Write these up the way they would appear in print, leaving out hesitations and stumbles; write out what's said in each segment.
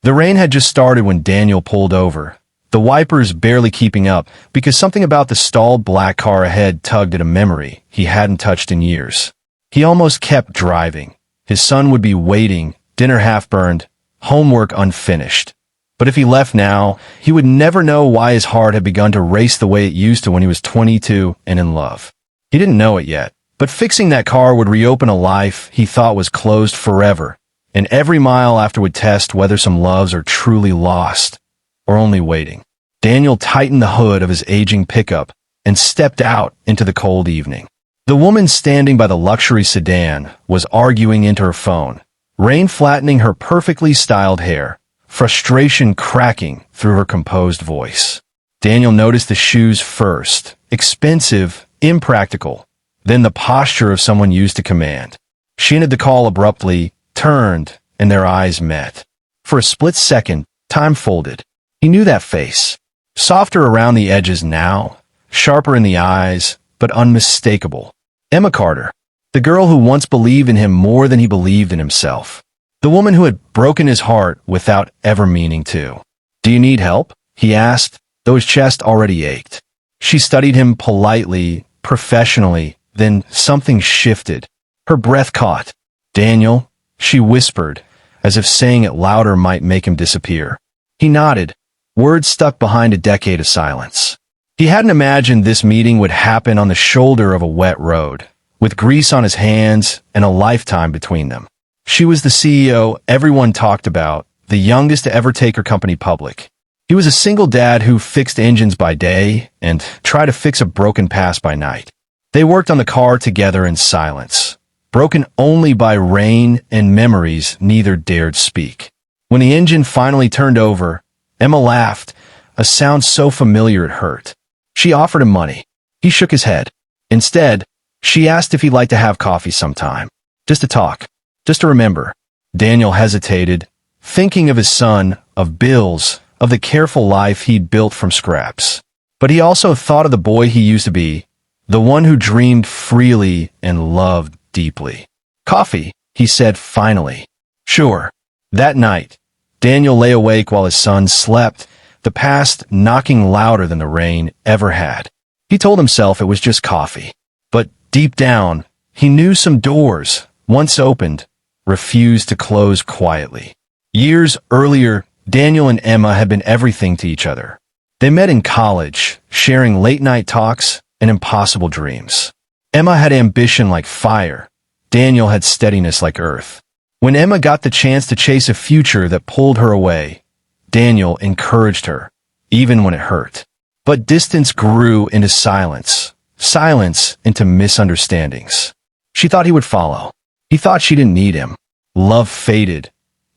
The rain had just started when Daniel pulled over, the wipers barely keeping up because something about the stalled black car ahead tugged at a memory he hadn't touched in years. He almost kept driving. His son would be waiting, dinner half-burned, homework unfinished. But if he left now, he would never know why his heart had begun to race the way it used to when he was 22 and in love. He didn't know it yet, but fixing that car would reopen a life he thought was closed forever, and every mile after would test whether some loves are truly lost or only waiting. Daniel tightened the hood of his aging pickup and stepped out into the cold evening. The woman standing by the luxury sedan was arguing into her phone, rain flattening her perfectly styled hair, frustration cracking through her composed voice. Daniel noticed the shoes first, expensive, impractical, then the posture of someone used to command. She ended the call abruptly, turned, and their eyes met. For a split second, time folded. He knew that face. Softer around the edges now, sharper in the eyes, but unmistakable. Emma Carter, the girl who once believed in him more than he believed in himself. The woman who had broken his heart without ever meaning to. "Do you need help?" he asked, though his chest already ached. She studied him politely, professionally, then something shifted. Her breath caught. "Daniel," she whispered, as if saying it louder might make him disappear. He nodded, words stuck behind a decade of silence. He hadn't imagined this meeting would happen on the shoulder of a wet road, with grease on his hands and a lifetime between them. She was the CEO everyone talked about, the youngest to ever take her company public. He was a single dad who fixed engines by day and tried to fix a broken past by night. They worked on the car together in silence, broken only by rain and memories neither dared speak. When the engine finally turned over, Emma laughed, a sound so familiar it hurt. She offered him money. He shook his head. Instead, she asked if he'd like to have coffee sometime. Just to talk. Just to remember. Daniel hesitated, thinking of his son, of bills, of the careful life he'd built from scraps. But he also thought of the boy he used to be, the one who dreamed freely and loved deeply. "Coffee," he said finally. "Sure." That night, Daniel lay awake while his son slept, the past knocking louder than the rain ever had. He told himself it was just coffee. But deep down, he knew some doors, once opened, refused to close quietly. Years earlier, Daniel and Emma had been everything to each other. They met in college, sharing late-night talks and impossible dreams. Emma had ambition like fire. Daniel had steadiness like earth. When Emma got the chance to chase a future that pulled her away, Daniel encouraged her, even when it hurt. But distance grew into silence, silence into misunderstandings. She thought he would follow. He thought she didn't need him. Love faded,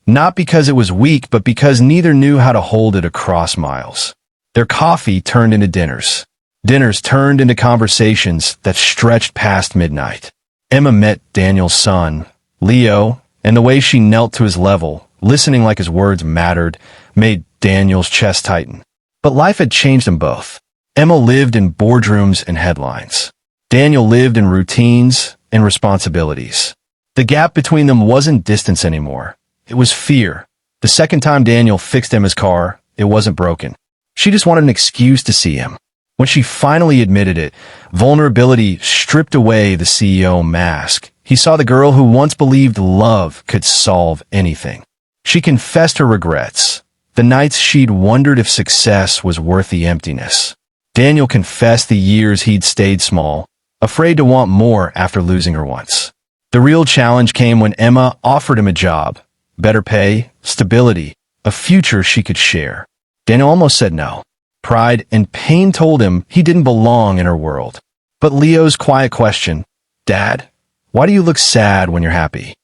not because it was weak, but because neither knew how to hold it across miles. Their coffee turned into dinners. Dinners turned into conversations that stretched past midnight. Emma met Daniel's son, Leo, and the way she knelt to his level, listening like his words mattered, made Daniel's chest tighten. But life had changed them both. Emma lived in boardrooms and headlines. Daniel lived in routines and responsibilities. The gap between them wasn't distance anymore. It was fear. The second time Daniel fixed Emma's car, it wasn't broken. She just wanted an excuse to see him. When she finally admitted it, vulnerability stripped away the CEO mask. He saw the girl who once believed love could solve anything. She confessed her regrets, the nights she'd wondered if success was worth the emptiness. Daniel confessed the years he'd stayed small, afraid to want more after losing her once. The real challenge came when Emma offered him a job, better pay, stability, a future she could share. Daniel almost said no. Pride and pain told him he didn't belong in her world. But Leo's quiet question, "Dad, why do you look sad when you're happy?"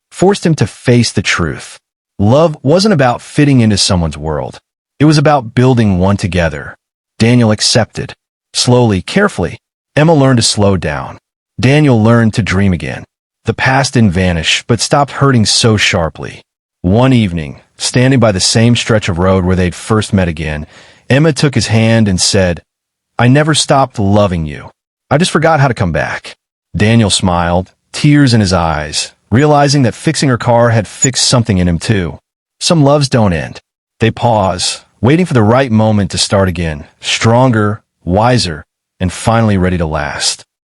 forced him to face the truth. Love wasn't about fitting into someone's world. It was about building one together. Daniel accepted. Slowly, carefully, Emma learned to slow down. Daniel learned to dream again. The past didn't vanish, but stopped hurting so sharply. One evening, standing by the same stretch of road where they'd first met again, Emma took his hand and said, "I never stopped loving you. I just forgot how to come back." Daniel smiled, tears in his eyes, realizing that fixing her car had fixed something in him too. Some loves don't end. They pause, waiting for the right moment to start again, stronger, wiser, and finally ready to last.